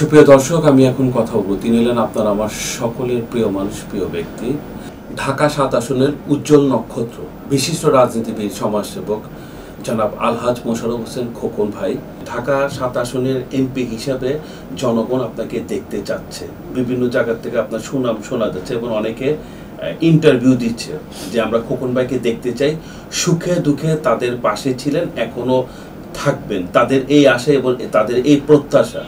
সুপ্রিয় দর্শক, আমি এখন কথা বলবো। তিনি হলেন আপনার আমার সকলের প্রিয় মানুষ, প্রিয় ব্যক্তি, ঢাকা ৭ আসনের উজ্জ্বল নক্ষত্র, বিশিষ্ট রাজনীতিবিদ, সমাজসেবক জনাব আলহাজ মোশাররফ হোসেন খোকন ভাই। ঢাকা ৭ আসনের এমপি হিসাবে জনগণ আপনাকে দেখতে চাচ্ছে। বিভিন্ন জায়গা থেকে আপনার সুনাম শোনা যাচ্ছে এবং অনেকে ইন্টারভিউ দিচ্ছে যে আমরা খোকন ভাইকে দেখতে চাই। সুখে দুঃখে তাদের পাশে ছিলেন, এখনো থাকবেন, তাদের এই আশা এবং তাদের এই প্রত্যাশা।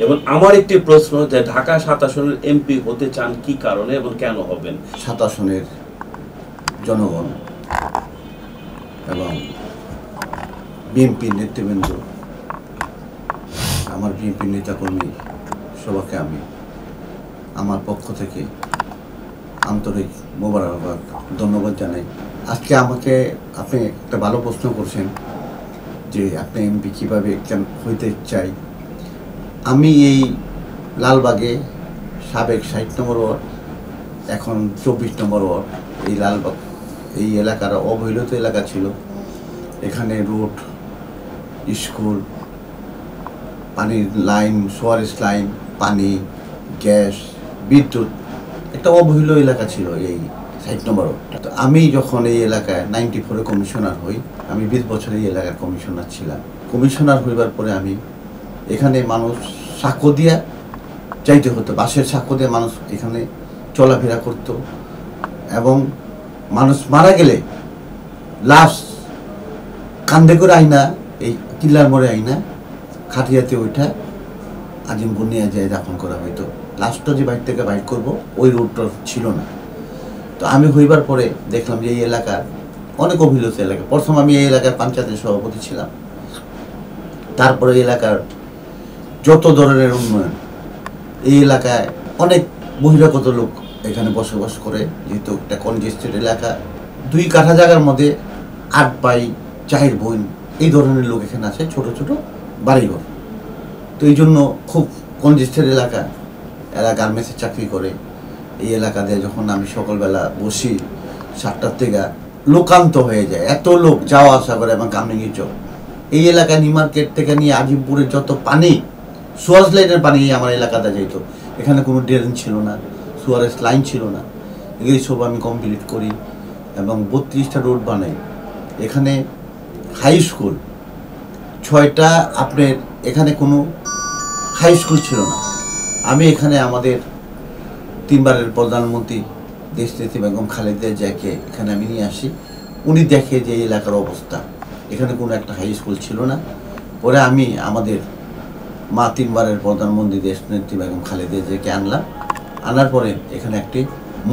এবং আমার একটি প্রশ্ন, যে ঢাকা ৭ আসনের এমপি হতে চান কি কারণে এবং কেন হবেন? ৭ আসনের জনগণ এবং বিএনপির নেতৃবৃন্দ, আমার বিএনপির নেতাকর্মী সবাইকে আমি আমার পক্ষ থেকে আন্তরিক মোবারকবাদ, ধন্যবাদ জানাই। আজকে আমাকে আপনি একটা ভালো প্রশ্ন করছেন যে আপনি এমপি কীভাবে কেন হইতে চাই। আমি এই লালবাগে সাবেক ৬০ নম্বর ওয়ার্ড, এখন ২৪ নম্বর ওয়ার্ড, এই লালবাগ এই এলাকার অবহেলিত এলাকা ছিল। এখানে রোড, স্কুল, পানির লাইন, সোয়ারেজ লাইন, পানি, গ্যাস, বিদ্যুৎ, একটা অবহেলিত এলাকা ছিল এই ৬০ নম্বর ওয়ার্ড। তো আমি যখন এই এলাকায় 94-এ কমিশনার হই, আমি ২০ বছর এই এলাকার কমিশনার ছিলাম। কমিশনার হইবার পরে আমি এখানে মানুষ সাঁকো দিয়া যাইতে হতো, বাসের সাঁকো দিয়ে মানুষ এখানে চলাফেরা করতো এবং মানুষ মারা গেলে লাশ কান্দে করে আইনা, এই কিল্লার মোড়ে আইনা খাটিয়াতে ওইটা আজিমপুর নিয়ে যায় দাফন করা হইতো। লাশটা যে বাইর থেকে বাইর করবো ওই রোডটা ছিল না। তো আমি হইবার পরে দেখলাম যে এই এলাকার অনেক অভিলুত এলাকা। প্রথম আমি এই এলাকার পঞ্চায়েতের সভাপতি ছিলাম, তারপরে এই এলাকার যত ধরনের উন্নয়ন, এই এলাকায় অনেক বহিরাগত লোক এখানে বসবাস করে, যেহেতু একটা কনজেস্টেড এলাকা। 2 কাঠা জায়গার মধ্যে 8 বাই 4 বোন, এই ধরনের লোক এখানে আছে, ছোট ছোট বাড়িঘর। তো এই জন্য খুব কনজেস্টেড এলাকা। এরা গার্মেন্টসে চাকরি করে। এই এলাকাতে যখন আমি সকালবেলা বসি 7টার থেকে, লোকান্ত হয়ে যায়, এত লোক যাওয়া আসা করে। এবং কামরিঙ্গি চক, এই এলাকায় নিউ মার্কেট থেকে নিয়ে আজিমপুরের যত পানি, সুয়ারেজ লাইনের পানি আমার এলাকাতে যেত। এখানে কোনো ড্রেন ছিল না, সুয়ারেজ লাইন ছিল না। এই সব আমি কমপ্লিট করি এবং 32টা রোড বানাই। এখানে হাই স্কুল 6টা, আপনার এখানে কোনো হাই স্কুল ছিল না। আমি এখানে আমাদের 3 বারের প্রধানমন্ত্রী দেশনেত্রী বেগম খালেদা জিয়াকে এখানে আমি নিয়ে আসি। উনি দেখে যে এই এলাকার অবস্থা, এখানে কোনো একটা হাই স্কুল ছিল না। পরে আমি আমাদের মা 3 বারের প্রধানমন্ত্রী দেশনেত্রী বেগম খালেদা জিয়াকে আনলাম। আনার পরে এখানে একটি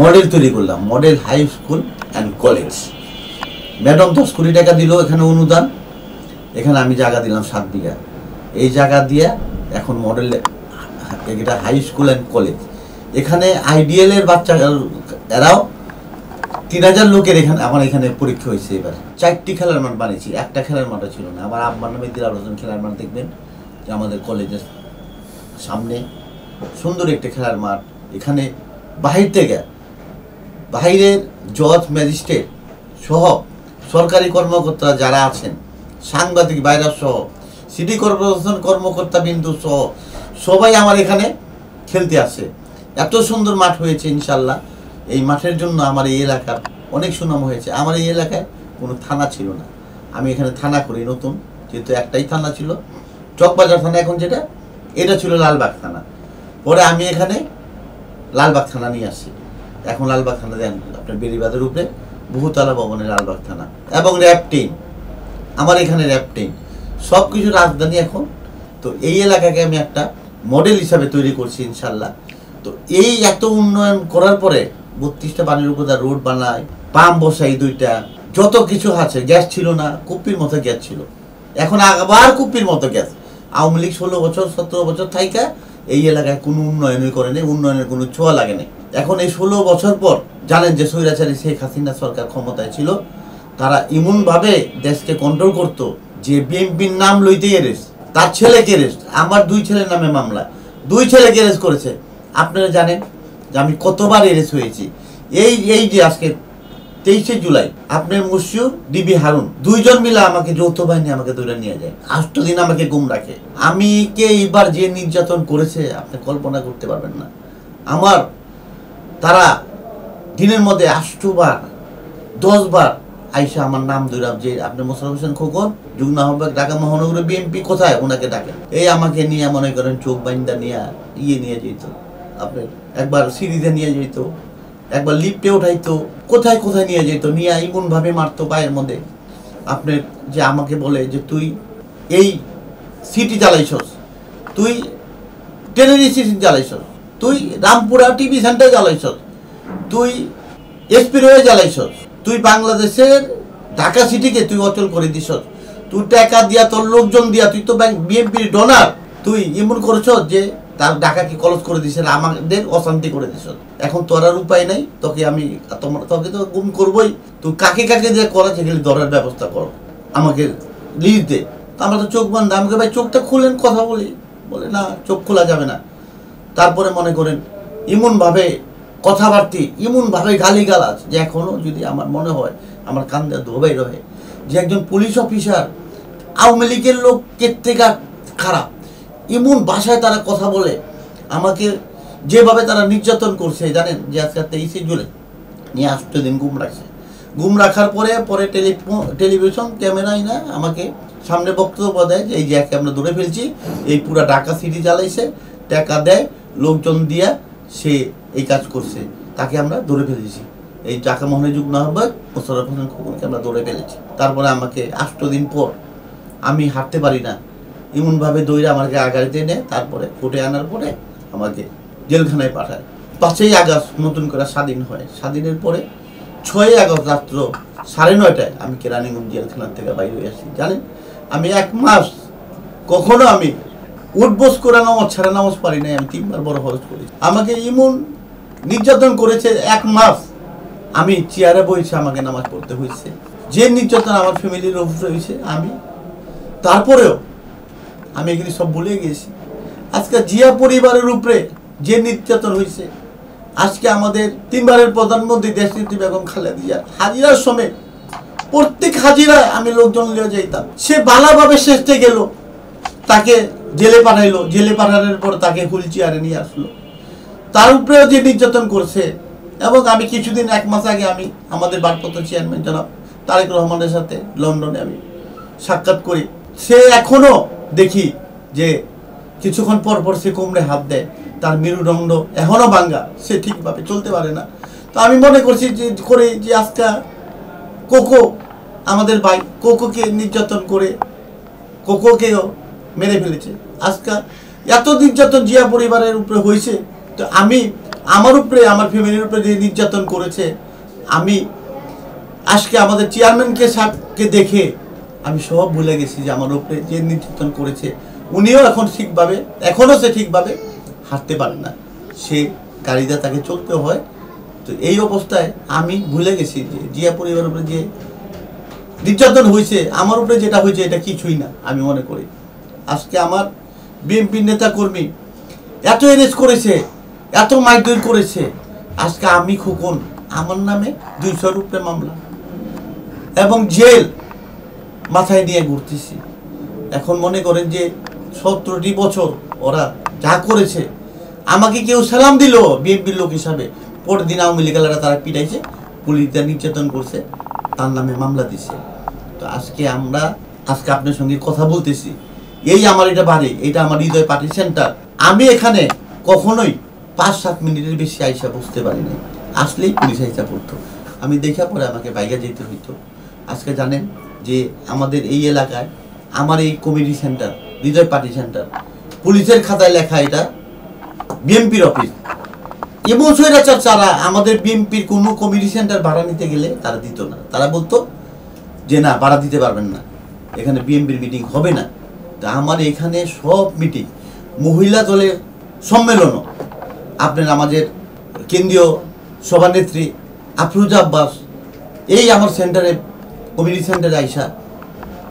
মডেল তৈরি করলাম, model high school and college. Madam 10 কোটি টাকা দিল এখানে অনুদান। এখানে আমি জায়গা দিলাম 7 বিঘা। এই জায়গা দিয়ে এখন মডেল এটা হাই স্কুল অ্যান্ড কলেজ। এখানে আইডিএলের বাচ্চা এরাও 3000 লোকের এখানে আমার এখানে পরীক্ষা হয়েছে। এবার 4টি খেলার মাঠ বানিয়েছি, একটা খেলার মাঠও ছিল না। আমার আব্বার নামে দিলার হোসেন খেলার মাঠ দেখবেন যে আমাদের কলেজের সামনে সুন্দর একটি খেলার মাঠ। এখানে বাহির থেকে, বাহিরের জজ, ম্যাজিস্ট্রেট সহ সরকারি কর্মকর্তা যারা আছেন, সাংবাদিক বাইরা সহ, সিটি কর্পোরেশন কর্মকর্তা বিন্দু সহ সবাই আমার এখানে খেলতে আসে। এত সুন্দর মাঠ হয়েছে ইনশাল্লাহ। এই মাঠের জন্য আমার এই এলাকার অনেক সুনাম হয়েছে। আমার এই এলাকায় কোনো থানা ছিল না, আমি এখানে থানা করি নতুন, যেহেতু একটাই থানা ছিল চকবাজার থানা, এখন যেটা এটা ছিল লালবাগ থানা। পরে আমি এখানে লালবাগ থানা নিয়ে আসি। এখন লালবাগ থানা দেন আপনার বেরিবাদের উপরে বহুতলা ভবনের লালবাগ থানা এবং র্যাব 10, আমার এখানে র্যাব 10, সব কিছু রাজধানী এখন। তো এই এলাকাকে আমি একটা মডেল হিসাবে তৈরি করছি ইনশাল্লাহ। তো এই এত উন্নয়ন করার পরে 32টা পানির উপর রোড বানায়, পাম্প বসাই 2টা, যত কিছু আছে। গ্যাস ছিল না, কুপির মতো গ্যাস ছিল, এখন আবার কুপির মতো গ্যাস। আওয়ামী লীগ 16 বছর 17 বছর থাইকা এই এলাকায় কোনো উন্নয়নই করে নেই, উন্নয়নের কোনো ছোঁয়া লাগে নেই। এখন এই 16 বছর পর জানেন যে স্বৈরাচারী শেখ হাসিনা সরকার ক্ষমতায় ছিল, তারা এমনভাবে দেশকে কন্ট্রোল করতো যে বিএনপির নাম লইতেই এরেস্ট, তার ছেলেকে এরেস্ট। আমার 2 ছেলের নামে মামলা, 2 ছেলেকে এরেস্ট করেছে। আপনারা জানেন যে আমি কতবার এরেস্ট হয়েছি। এই যে আজকে 23শে জুলাই আপনার মুশিউর ডিবি হারুন দুইজন মিলে আমাকে যৌথ বাহিনী আমাকে ধরে নিয়ে যায়, 8 দিন আমাকে গুম রাখে। আমি কে এইবার যে নির্যাতন করেছে আপনি কল্পনা করতে পারবেন না। আমার তারা দিনের মধ্যে 8 বার 10 বার আইসা আমার নাম ধরে যে আপনি মোশাররফ হোসেন খোকন যুগ্ম আহ্বায়ক ঢাকা মহানগর বিএনপি কোথায়, ওনাকে ডাকে। এই আমাকে নিয়ে মনে করেন চোখ বাইন্দা নিয়ে নিয়ে যেত, আপনার একবার সিঁড়িতে নিয়ে যেত, একবার লিফটে উঠাইতো, কোথায় কোথায় নিয়ে যেত, নিয়ে এমন ভাবে মারতো পায়ের মধ্যে। আপনার যে আমাকে বলে যে তুই এই সিটি চালাইছস, তুই টেনেরি সিটি চালাইছস, তুই রামপুরা টিভি সেন্টার চালাইছস, তুই এসপিরোয়ে চালাইছস, তুই বাংলাদেশের ঢাকা সিটিকে তুই অচল করে দিছস, তুই টাকা দিয়া তোর লোকজন দিয়া তুই তো বিএনপির ডোনার, তুই এমন করছ যে তার ঢাকাকে কলস করে দিছে, আমাদের অশান্তি করে দিছ। এখন তোর আর উপায় নাই, তোকে তো গুম করবোই, তুই কাকে কাকে দিয়ে করাচ্ছে গেলে ধরার ব্যবস্থা কর, আমাকে লিজ দে। আমরা তো চোখ বন্ধ, আমাকে ভাই চোখটা খুলেন কথা বলি, বলে না চোখ খোলা যাবে না। তারপরে মনে করেন এমনভাবে কথাবার্তি, এমনভাবে গালিগালাজ যে এখনো যদি আমার মনে হয় আমার কান্দে ধোবাই রহে যে একজন পুলিশ অফিসার আওয়ামী লীগের লোক থেকে খারাপ, এমন ভাষায় তারা কথা বলে আমাকে যেভাবে তারা নির্যাতন করছে জানেন। যে আজকে 23শে জুলাই নিয়ে 8 দিন গুম রাখছে। গুম রাখার পরে টেলিভিশন ক্যামেরায় না আমাকে সামনে বক্তব্য দেয় যে এই যে আমরা ধরে ফেলছি, এই পুরা ঢাকা সিটি চালাইছে, টাকা দেয় লোকজন দিয়া সে এই কাজ করছে, তাকে আমরা ধরে ফেলেছি। এই ঢাকা মহানগর যুগ্ম আহ্বায়ক মোশাররফ হোসেন খোকনকে আমরা ধরে ফেলেছি। তারপরে আমাকে 8 দিন পর আমি হাঁটতে পারি না, এমনভাবে দৌড়ে আমাকে গাড়িতে নেয়, তারপরে কোর্টে আনার পরে আমাকে জেলখানায় পাঠায়। 5ই আগস্ট নতুন করে স্বাধীন হয়। স্বাধীনের পরে 6ই আগস্ট রাত্র 9:30টায় আমি কেরানীগঞ্জ জেলখানার থেকে বাইরে হয়ে আসি। জানেন আমি 1 মাস কখনো আমি উঠবোস করে নামাজ ছাড়া নামাজ পারি নাই, আমি 3 বার বড় হজ করি। আমাকে এমন নির্যাতন করেছে 1 মাস আমি চেয়ারে বসে আমাকে নামাজ পড়তে হয়েছে। যে নির্যাতন আমার ফ্যামিলির উপরে হয়েছে আমি তারপরেও আমি এগুলি সব ভুলে গেছি। আজকে জিয়া পরিবারের উপরে যে নির্যাতন হয়েছে, আজকে আমাদের 3 বারের প্রধানমন্ত্রী দেশনেত্রী বেগম খালেদা জিয়া হাজিরার সময় প্রত্যেক হাজিরা আমি লোকজন নিয়ে যাইতাম, সে ভালোভাবে শেষে গেল, তাকে জেলে পাঠাইলো, জেলে পাঠানোর পর তাকে হুইল চেয়ারে নিয়ে আসলো, তার উপরেও যে নির্যাতন করছে। এবং আমি কিছুদিন 1 মাস আগে আমি আমাদের ভারপ্রাপ্ত চেয়ারম্যান জনাব তারেক রহমানের সাথে লন্ডনে আমি সাক্ষাৎ করি, সে এখনো দেখি যে কিছুক্ষণ পর পর সে কোমরে হাত দেয়, তার মেরুদণ্ড এখনো ভাঙ্গা, সে ঠিকভাবে চলতে পারে না। তো আমি মনে করছি যে আজকে কোকো আমাদের ভাই কোকোকে নির্যাতন করে কোকোকেও মেরে ফেলেছে। আজকে এত নির্যাতন জিয়া পরিবারের উপরে হয়েছে, তো আমি আমার উপরে আমার ফ্যামিলির উপরে যে নির্যাতন করেছে, আমি আজকে আমাদের চেয়ারম্যানকে সাহেবকে দেখে আমি সব ভুলে গেছি যে আমার উপরে যে নির্যাতন করেছে উনিও এখনও সে ঠিকভাবে হাঁটতে পারে না, সে গাড়িতে তাকে চলতে হয়। তো এই অবস্থায় আমি ভুলে গেছি যে জিয়া পরিবারের উপরে যে নির্যাতন হয়েছে, আমার উপরে যেটা হয়েছে এটা কিছুই না আমি মনে করি। আজকে আমার বিএনপির নেতা কর্মী এত এরেস্ট করেছে, এত মারধর করেছে, আজকে আমি খোকন আমার নামে 200-র উপরে মামলা এবং জেল মাথায় নিয়ে ঘুরতেছি। এখন মনে করেন যে 17টি বছর ওরা যা করেছে, আমাকে কেউ সালাম দিল বিএনপির লোক হিসাবে, পরের দিন আওয়ামী লীগেরা তারা পিটাইছে, পুলিশরা নির্যাতন করছে, তার নামে মামলা দিছে। তো আজকে আপনার সঙ্গে কথা বলতেছি, এই আমার এটা বাড়ি, এটা আমার হৃদয় পার্টি সেন্টার। আমি এখানে কখনোই 5-7 মিনিটের বেশি আইসা বসতে পারি নাই, আসলেই পুলিশ আইসা পড়তো, আমি দেখা পরে আমাকে বাইরে যেতে হইতো। আজকে জানেন যে আমাদের এই এলাকায় আমার এই কমিটি সেন্টার হৃদয় পার্টি সেন্টার, পুলিশের খাতায় লেখা এটা বিএনপির অফিস। এবং স্বৈরাচার ছাড়া আমাদের বিএনপির কোনো কমিটি সেন্টার ভাড়া নিতে গেলে তারা দিত না, তারা বলতো যে না ভাড়া দিতে পারবেন না, এখানে বিএনপির মিটিং হবে না। তা আমার এখানে সব মিটিং, মহিলা দলের সম্মেলনও, আপনার আমাদের কেন্দ্রীয় সভানেত্রী আফরোজা আব্বাস এই আমার সেন্টারে কমিটি সেন্টারে আইসা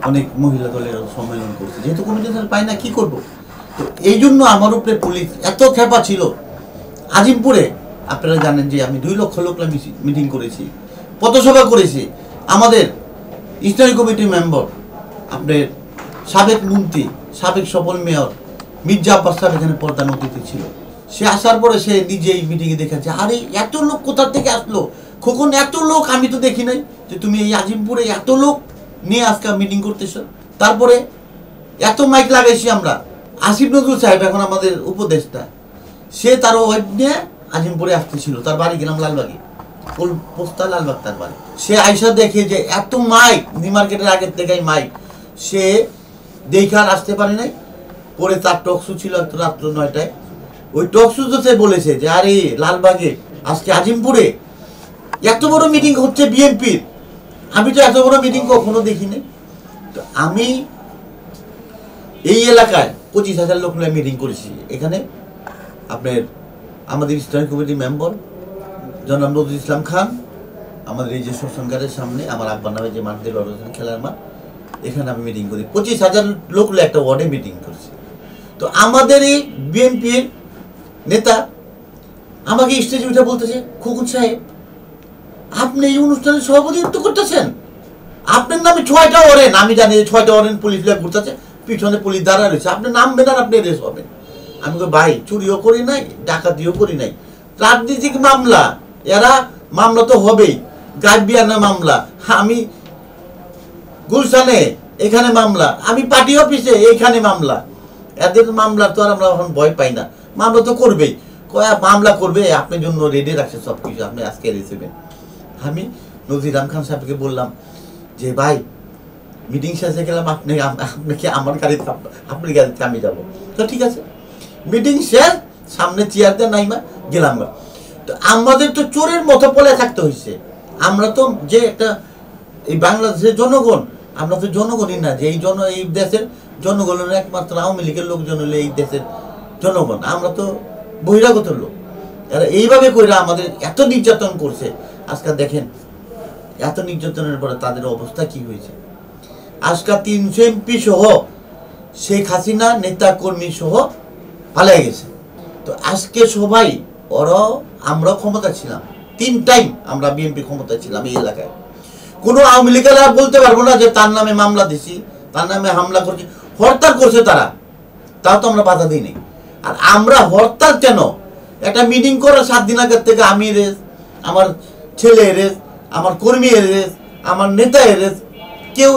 অনেক মহিলা দলের সম্মেলন করছে, যেহেতু কমিটি সেন্টার পাই না কি করব। তো এই জন্য আমার উপরে পুলিশ এত খেপা ছিল। আজিমপুরে আপনারা জানেন যে আমি 2 লক্ষ লোক মিটিং করেছি, পথসভা করেছি। আমাদের স্থায়ী কমিটির মেম্বার আপনার সাবেক মন্ত্রী, সাবেক সফল মেয়র মির্জা আব্বাস সাহেব এখানে প্রধান অতিথি ছিল। সে আসার পরে সে নিজেই মিটিংয়ে দেখাচ্ছে, আরে এত লোক কোথা থেকে আসলো খোকন, এত লোক আমি তো দেখি নাই, যে তুমি এই আজিমপুরে এত লোক নিয়ে আজকে মিটিং করতেছ। তারপরে এত মাইক লাগাইছি আমরা। আসিফ নজরুল সাহেব এখন আমাদের উপদেষ্টা, সে তার ওয়াইফ নিয়ে আজিমপুরে আসতেছিল, তার বাড়ি গেলাম লালবাগে, পোস্তা লালবাগ তার বাড়ি। সে আইসা দেখে যে এত মাইক, নিউ মার্কেটের আগের থেকেই মাইক, সে দেখে আর আসতে পারে নাই। পরে তার টকশো ছিল রাত্র 9টায়, ওই টকশোতে সে বলেছে যে আরে লালবাগে আজকে আজিমপুরে এত বড় মিটিং হচ্ছে বিএনপির, আমি তো এত বড় মিটিং কখনো দেখিনি। তো আমি এই এলাকায় 25,000 লোক নিয়ে মিটিং করেছি। এখানে আপনার আমাদের স্থায়ী কমিটির মেম্বার জনাব নজরুল ইসলাম খান, আমাদের এই যে শ্মশানঘাটের সামনে আমার আব্বার নামে যে মাঠ দিয়ে খেলার মাঠ, এখানে আমি মিটিং করি। 25,000 লোক একটা ওয়ার্ডে মিটিং করছি। তো আমাদের এই বিএনপির নেতা আমাকে স্টেজে উঠে বলতেছে, খোকন সাহেব আপনি এই অনুষ্ঠানের সভাপতিত্ব করতেছেন, আপনার নামে 6টা ওয়ারেন, আমি জানি 6টা ওয়ারেন পুলিশ ঘুরতেছে, পিছনে পুলিশ দাঁড়া রয়েছে, আপনি নামবেন আর আপনি রেস হবেন। আমি বলি ভাই চুরিও করি নাই, ডাকাতিও করি নাই, রাজনীতিক মামলা, এরা মামলা তো হবেই, গাইবিয়ানা মামলা, আমি গুলশানে এখানে মামলা, আমি পার্টি অফিসে এইখানে মামলা, এদের মামলা তো আর আমরা এখন ভয় পাই না, মামলা তো করবেই, মামলা করবে, আপনার জন্য রেডি রাখছে সব কিছু, আপনি আজকে রেসিবেন। আমি নজিরাম খান সাহেবকে বললাম যে ভাই মিটিং শেষে গেলাম, আপনাকে আমার গাড়িতে, আপনার গাড়িতে আমি যাবো। তো ঠিক আছে, মিটিং শেষ, সামনে চেয়ারতে নাইমা গেলাম। তো আমাদের তো চোরের মতো পলে থাকতে হয়েছে। আমরা তো যে একটা এই বাংলাদেশের জনগণ, আমরা তো জনগণই না, যে এই দেশের জনগণের একমাত্র আওয়ামী লীগের লোকজন হলে এই দেশের জনগণ, আমরা তো বহিরাগত লোক। এরা এইভাবে কইরা আমাদের এত নির্যাতন করছে। আজকে দেখেন এত নির্যাতনের পরে তাদের অবস্থা কি হয়েছে। আজকে 300 এমপি সহ শেখ হাসিনা নেতা কর্মী সহ পালিয়ে গেছে। তো আজকে সবাই আমরা ক্ষমতা ছিলাম, 3 টাইম আমরা বিএনপি ক্ষমতা ছিলাম এই এলাকায়। কোনো আওয়ামী লীগের বলতে পারবো না যে তার নামে মামলা দিছি, তার নামে হামলা করছি, হরতাল করছে তারা, তাও তো আমরা বাধা দিইনি। আর আমরা হরতাল কেন, একটা মিটিং করার 7 দিন আগের থেকে আমি রেস, আমার ছেলে রেস, আমার কর্মী রেস, আমার নেতা রেস, কেউ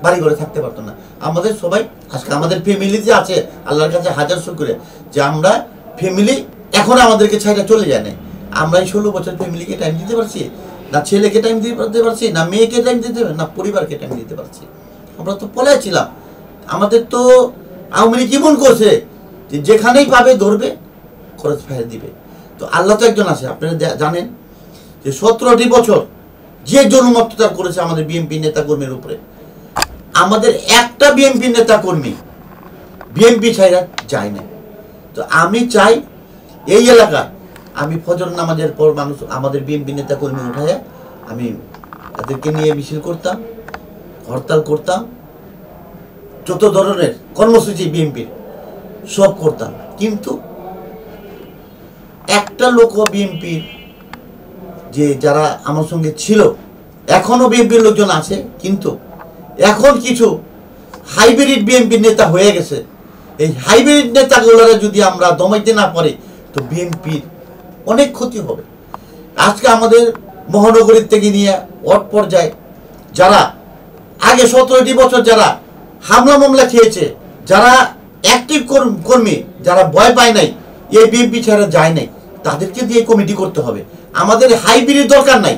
বাড়ি ঘরে থাকতে পারতো না। আমাদের সবাই আজকে আমাদের ফ্যামিলি যে আছে, আল্লাহর কাছে হাজার শুকরিয়া যে আমরা ফ্যামিলি এখন আমাদেরকে ছাইটা চলে যায় না। আমরা এই 16 বছর ফ্যামিলিকে টাইম দিতে পারছি না, ছেলেকে টাইম দিতে পারছি না, মেয়েকে টাইম দিতে না, পরিবারকে টাইম দিতে পারছি। আমরা তো পলায় ছিলাম। আমাদের তো আওয়ামী লীগ কেমন করছে যে যেখানেই পাবে ধরবে, খরচ ফেলে দিবে। তো আল্লাহ তো একজন আছে, আপনারা জানেন যে 17টি বছর যে জুলুম অত্যাচার করেছে আমাদের বিএনপি নেতা কর্মীর উপরে, আমাদের একটা বিএনপি নেতা কর্মী বিএনপি ছাইরা যায় না। তো আমি চাই এই এলাকায় আমি ফজর নামাজের পর মানুষ আমাদের বিএনপি নেতা কর্মী উঠায় আমি তাদেরকে নিয়ে মিছিল করতাম, হরতাল করতাম, যত ধরনের কর্মসূচি বিএনপির সব করতাম। কিন্তু একটা লোক বিএনপির যে যারা আমার সঙ্গে ছিল, এখনো বিএনপির লোকজন আছে, কিন্তু এখন কিছু হাইব্রিড বিএনপির নেতা হয়ে গেছে। এই হাইব্রিড নেতাগুলোরা যদি আমরা দমাইতে না পারি তো বিএনপির অনেক ক্ষতি হবে। আজকে আমাদের মহানগরীর থেকে নিয়ে ওয়ার্ড পর্যায়ে যারা আগে 17টি বছর যারা হামলা মামলা খেয়েছে, যারা অ্যাক্টিভ কর্মী, যারা ভয় পায় নাই, এই বিএনপি ছাড়া যায় নাই, তাদেরকে দিয়ে কমিটি করতে হবে। আমাদের হাইব্রিড দরকার নাই।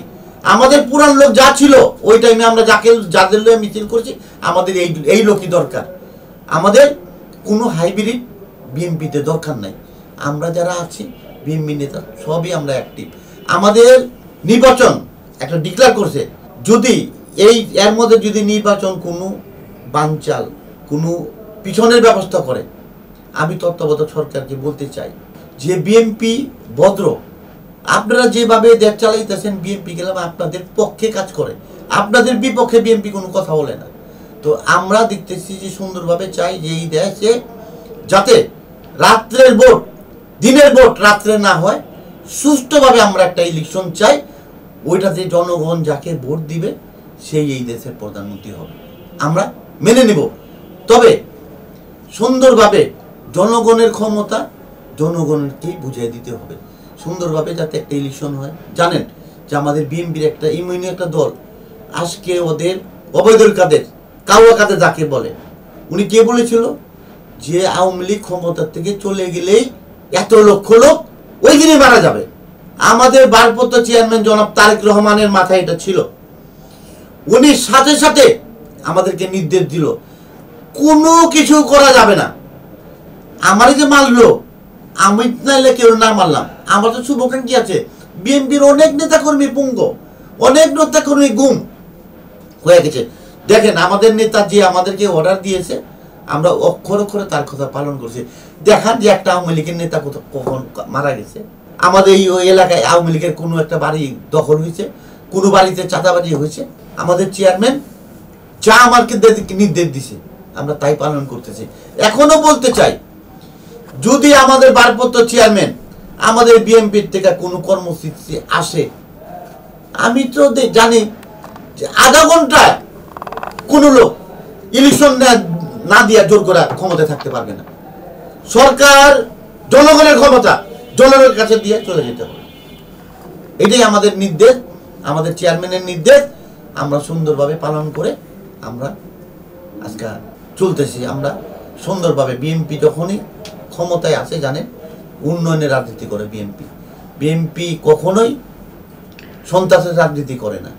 আমাদের পুরান লোক যা ছিল ওই টাইমে আমরা যাদের লোক মিছিল করছি, আমাদের এই লোকই দরকার। আমাদের কোনো হাইব্রিড বিএনপিতে দরকার নাই। আমরা যারা আছি বিএনপি নেতা সবই আমরা অ্যাক্টিভ। আমাদের নির্বাচন একটা ডিক্লেয়ার করছে, যদি এর মধ্যে যদি নির্বাচন কোনো বানচাল, কোনো পিছনের ব্যবস্থা করে, আমি তত্ত্বাবধায়ক সরকারকে বলতে চাই যে বিএনপি ভদ্র, আপনারা যেভাবে দেশ চালাইতেছেন বিএনপি গেলাম আপনাদের পক্ষে কাজ করে, আপনাদের বিপক্ষে বিএনপি কোনো কথা বলে না। তো আমরা দেখতেছি যে সুন্দরভাবে চাই যে এই দেশে যাতে রাত্রের ভোট দিনের ভোট রাত্রে না হয়, সুষ্ঠুভাবে আমরা একটা ইলেকশন চাই, ওইটাতে জনগণ যাকে ভোট দিবে সেই এই দেশের প্রধানমন্ত্রী হবে, আমরা মেনে নেব। তবে সুন্দরভাবে জনগণের ক্ষমতা জনগণকেই বুঝিয়ে দিতে হবে, সুন্দরভাবে যাতে একটা ইলেকশন হয়। জানেন যে আমাদের বিএনপির একটা ইমিউনি একটা দল, আজকে ওদের অবৈধর কাদের কাউয়া কাদের যাকে বলে, উনি কে বলেছিল যে আওয়ামী লীগ ক্ষমতার থেকে চলে গেলেই এত লক্ষ লোক ওই দিনে মারা যাবে। আমাদের ভারপ্রাপ্ত চেয়ারম্যান জনাব তারেক রহমানের মাথায় এটা ছিল, উনি সাথে সাথে আমাদেরকে নির্দেশ দিল কোনো কিছু করা যাবে না। আমারই যে মারলো, আমি নাইলে কেউ না মারলাম, আমার তো শুভাকাঙ্ক্ষী আছে। বিএনপির অনেক নেতাকর্মী পুঙ্গ, অনেক নেতাকর্মী গুম হয়ে গেছে। দেখেন আমাদের নেতা যে আমাদেরকে অর্ডার দিয়েছে, আমরা অক্ষর অক্ষরে তার কথা পালন করছি। দেখান যে একটা আওয়ামী লীগের নেতা কখন মারা গেছে, আমাদের এই এলাকায় আওয়ামী লীগের কোনো একটা বাড়ি দখল হয়েছে, কোনো বাড়িতে চাঁদাবাজি হয়েছে। আমাদের চেয়ারম্যান যা আমাকে নির্দেশ দিছে আমরা তাই পালন করতেছি। এখনো বলতে চাই, যদি আমাদের ভারপ্রাপ্ত চেয়ারম্যান আমাদের বিএনপির থেকে কোনো কর্মসূচি আসে, আমি তো জানি যে আধা ঘন্টায় কোনো লোক ইলেকশন না দিয়া জোর করা ক্ষমতায় থাকতে পারবে না। সরকার জনগণের ক্ষমতা জনগণের কাছে দিয়ে চলে যেতে হবে, এটাই আমাদের নির্দেশ, আমাদের চেয়ারম্যানের নির্দেশ। আমরা সুন্দরভাবে পালন করে আমরা আজকে চলতেছি। আমরা সুন্দরভাবে, বিএনপি যখনই ক্ষমতায় আসে জানেন উন্নয়নের রাজনীতি করে বিএনপি। বিএনপি কখনোই সন্ত্রাসের রাজনীতি করে না।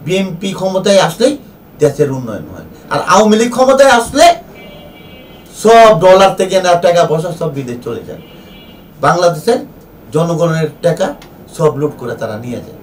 বিএনপি ক্ষমতায় আসলেই দেশের উন্নয়ন হয়। আর আওয়ামী লীগ ক্ষমতায় আসলে সব ডলার থেকে না টাকা পয়সা সব বিদেশ চলে যায়, বাংলাদেশের জনগণের টাকা সব লুট করে তারা নিয়ে যায়।